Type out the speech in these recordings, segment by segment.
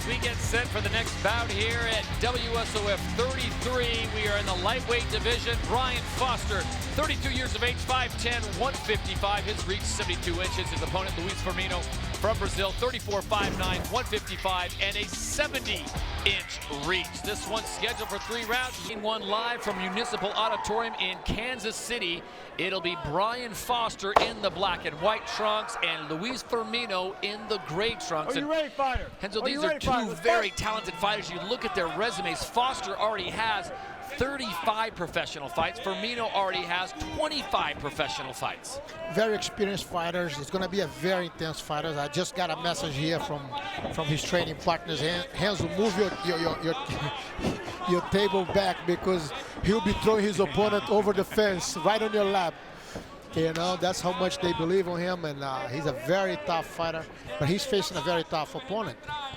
as we get set for the next bout here at WSOF 33. We are in the lightweight division. Brian Foster, 32 years of age, 5'10", 155. His reach 72 inches. His opponent, Luiz Firmino from Brazil, 34, 5'9", 155, and a 70-inch reach. This one's scheduled for 3 rounds. One live from Municipal Auditorium in Kansas City. It'll be Brian Foster in the black and white trunks and Luiz Firmino in the gray trunks. Are you ready, fighter? Henzo, these are two very talented fighters. You look at their resumes. Foster already has 35 professional fights. Firmino already has 25 professional fights. Very experienced fighters. It's going to be a very intense fighter. I just got a message here from his training partners. Henzo, move your table back because he'll be throwing his opponent over the fence right on your lap. You know, that's how much they believe on him, and he's a very tough fighter, but he's facing a very tough opponent.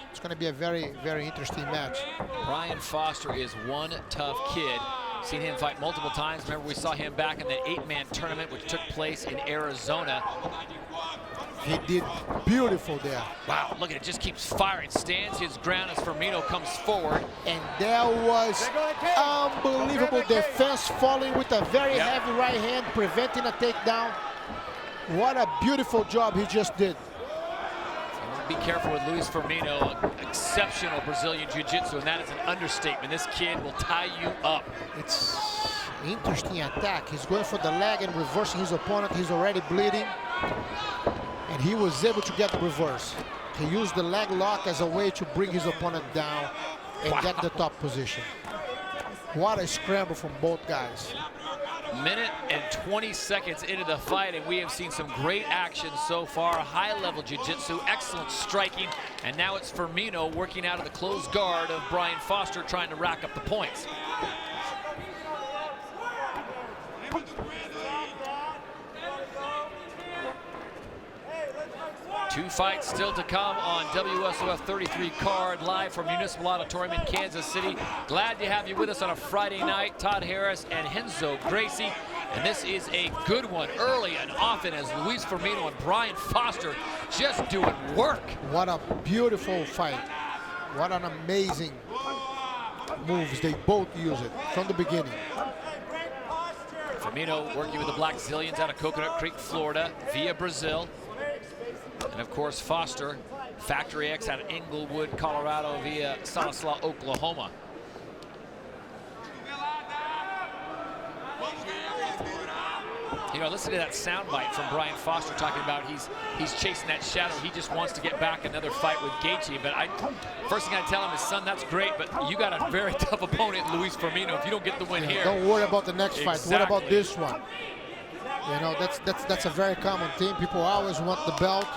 It's going to be a very, very interesting match. Brian Foster is one tough kid. Seen him fight multiple times. Remember, we saw him back in the 8-man tournament, which took place in Arizona. He did beautiful there. Wow, look at it, just keeps firing. Stands his ground as Firmino comes forward. And there was unbelievable defense falling with a very heavy right hand, preventing a takedown. What a beautiful job he just did. Be careful with Luiz Firmino, exceptional Brazilian Jiu-Jitsu, and that is an understatement. This kid will tie you up. It's an interesting attack. He's going for the leg and reversing his opponent. He's already bleeding. And he was able to get the reverse. He used the leg lock as a way to bring his opponent down and get the top position. What a scramble from both guys. Minute and 20 seconds into the fight, and we have seen some great action so far. High-level jiu-jitsu, excellent striking, and now it's Firmino working out of the closed guard of Brian Foster, trying to rack up the points. Two fights still to come on WSOF 33 card, live from Municipal Auditorium in Kansas City. Glad to have you with us on a Friday night. Todd Harris and Henzo Gracie. And this is a good one early and often as Luiz Firmino and Brian Foster just doing work. What a beautiful fight. What an amazing moves. They both use it from the beginning. Firmino working with the Black Zillions out of Coconut Creek, Florida, via Brazil. And of course, Foster, Factory X out of Inglewood, Colorado, via Stanislaus, Oklahoma. You know, listen to that soundbite from Brian Foster talking about he's chasing that shadow. He just wants to get back another fight with Gaethje. But first thing I tell him is, son, that's great, but you got a very tough opponent, Luiz Firmino. If you don't get the win here, don't worry about the next fight. Exactly. What about this one? You know, that's a very common thing. People always want the belt,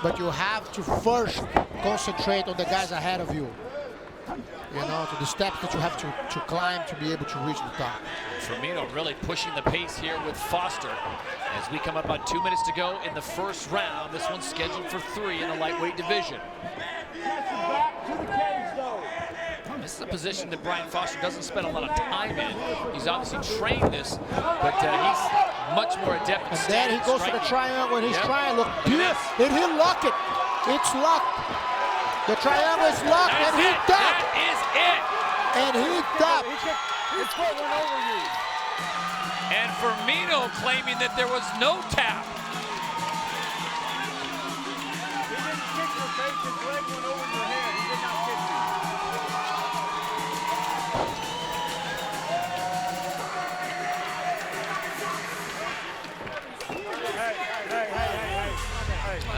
but you have to first concentrate on the guys ahead of you. You know, to the steps that you have to climb to be able to reach the top. Firmino really pushing the pace here with Foster as we come up on 2 minutes to go in the first round. This one's scheduled for 3 in the lightweight division. This is a position that Brian Foster doesn't spend a lot of time in. He's obviously trained this, but he's much more adept at and then he goes for the triangle, and he's trying. Look, and he locked it. It's locked. The triangle is locked, and he tapped. That is it. And he tapped. He's put one over you. And Firmino claiming that there was no tap. He didn't kick your face, his leg went over your head. He did not kick you.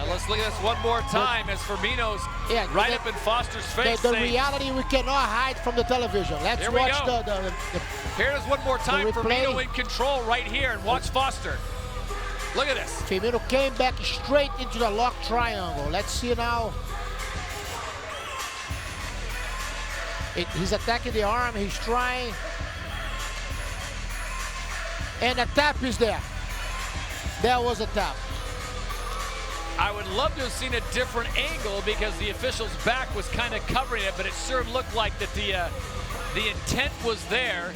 Let's look at this one more time as Firmino's right up in Foster's face. The reality we cannot hide from the television. Let's watch the Here's one more time. Firmino in control right here, and watch Foster. Look at this. Firmino came back straight into the lock triangle. Let's see now. He's attacking the arm. He's trying. And a tap is there. There was a tap. I would love to have seen a different angle because the official's back was kind of covering it, but it sure looked like that the intent was there.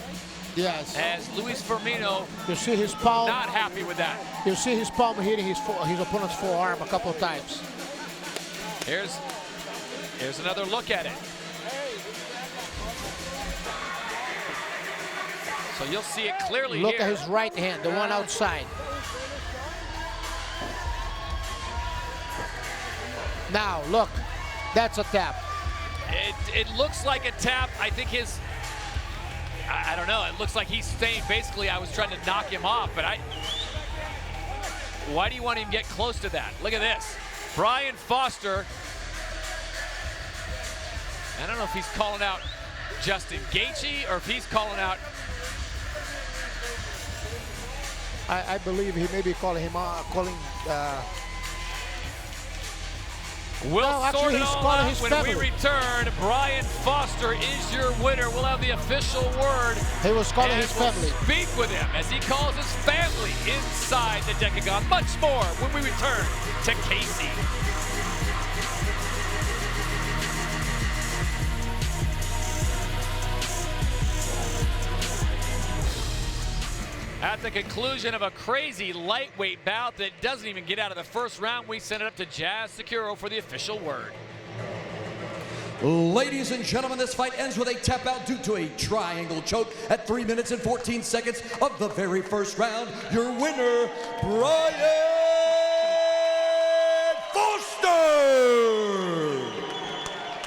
Yes. As Luiz Firmino, you see his palm. Not happy with that. You see his palm hitting his opponent's forearm a couple of times. Here's another look at it. So you'll see it clearly Look here. at his right hand, the one outside. Now, look, that's a tap. It looks like a tap. I think I don't know. It looks like he's saying basically I was trying to knock him off, but why do you want him to get close to that? Look at this. Brian Foster. I don't know if he's calling out Justin Gaethje or if he's calling out. I believe he may be calling him We'll no, sort actually, it he's all calling out his when family. we return. Brian Foster is your winner. We'll have the official word. He was calling and his we'll family. Speak with him as he calls his family inside the Decagon. Much more when we return to Casey. At the conclusion of a crazy lightweight bout that doesn't even get out of the first round, we send it up to Jazz Securo for the official word. Ladies and gentlemen, this fight ends with a tap out due to a triangle choke at 3 minutes and 14 seconds of the very first round. Your winner, Brian